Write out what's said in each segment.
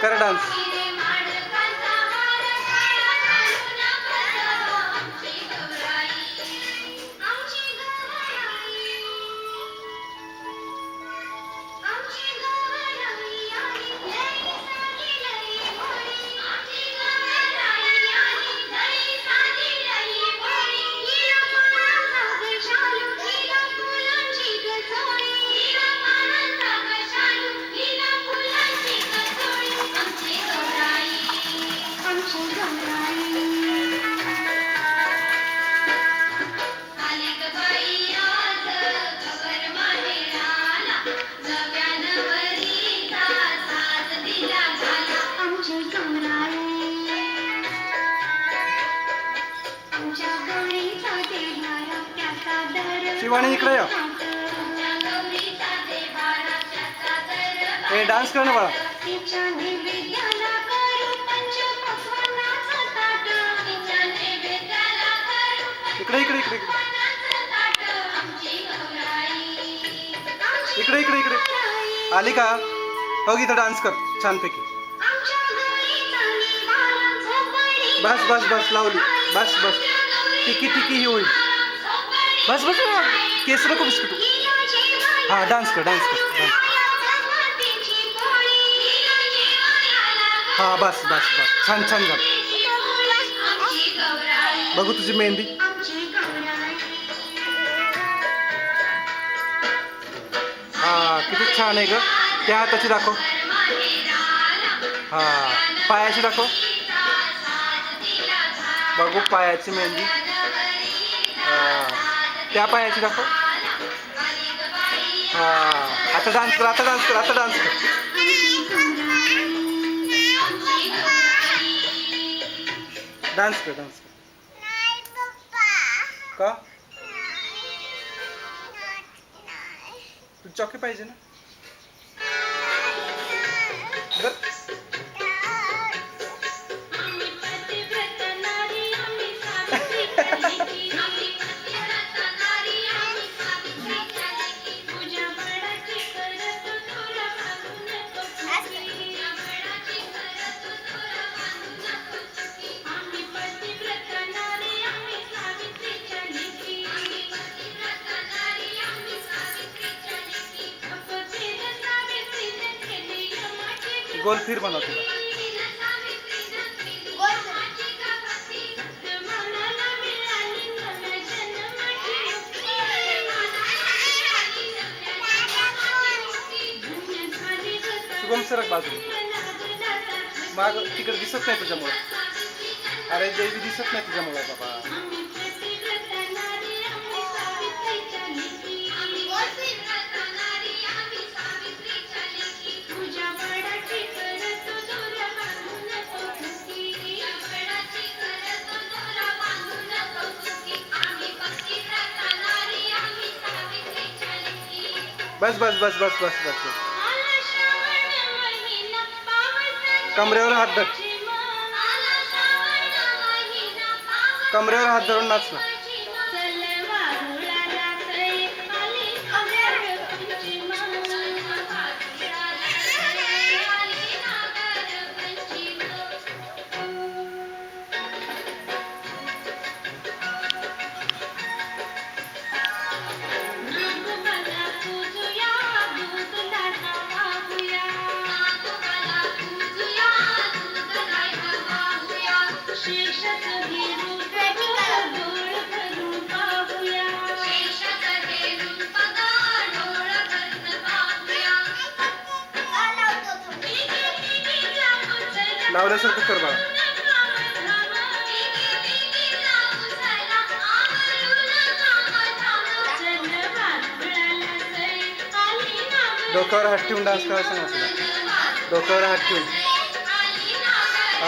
करा डान्स. शिवानी इकडे या. हे डान्स कर ना बाळा. इकडे इकडे इकडे इकडे इकडे इकडे आली का? हो इथं डान्स कर छानपैकी. बस बस बस लावली. बस बस टिकी टिकी ही होईल. बस बस केस नको बिस्किट. हा डान्स कर डान्स कर डान्स. हा बस बस बस छान छान झालं. बघू तुझी मेहंदी. हा किती छान आहे ग. त्या हाताची दाखव. हा पायाची दाखव. बघू पायाची मेहंदी. त्या पायाची दाखव. हा आता डान्स कर आता डान्स कर आता डान्स कर. डान्स कर डान्स कर. का तू चॉकी पाहिजे ना. गोल फिर बनव तुला. शुभम सरक बाजू. माग तिकडे दिसत नाही तुझ्यामुळे. अरे देवी दिसत नाही तुझ्यामुळे बाबा. बस बस बस बस बस बस बस. कमरेवर हात धर. कमरेवर हात धरून नाच ना. लावल्यासारखं कर बाळा. डोक्यावर हात ठेवून डान्स करायला सांग तुला. डोक्यावर हात ठेवून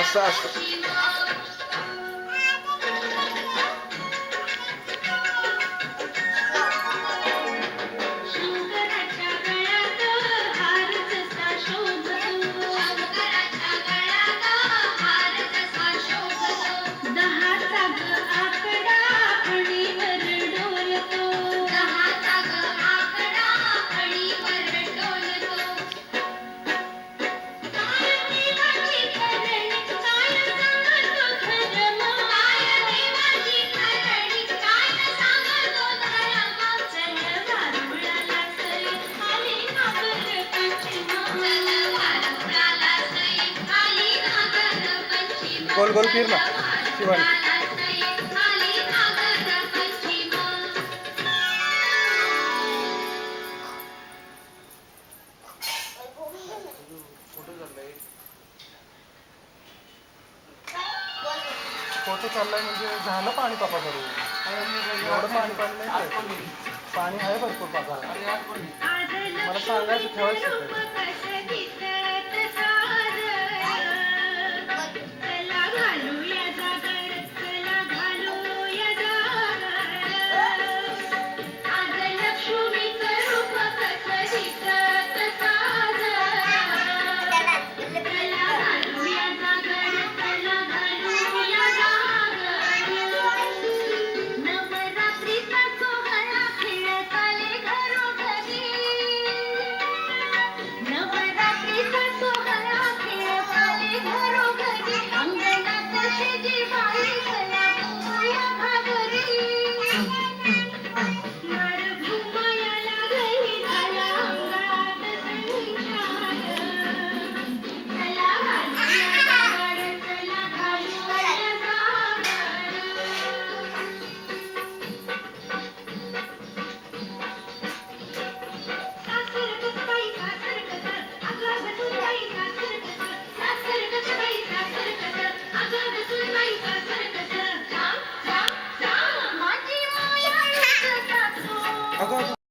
असं असं. गोल गोल फिर ना शिवानी. फोटो चाललाय म्हणजे झालं पाणी पापा करू. एवढं पाणी पाणी नाही पाहिजे. पाणी आहे भरपूर पापा. मला सांगायचं ठेवायचं.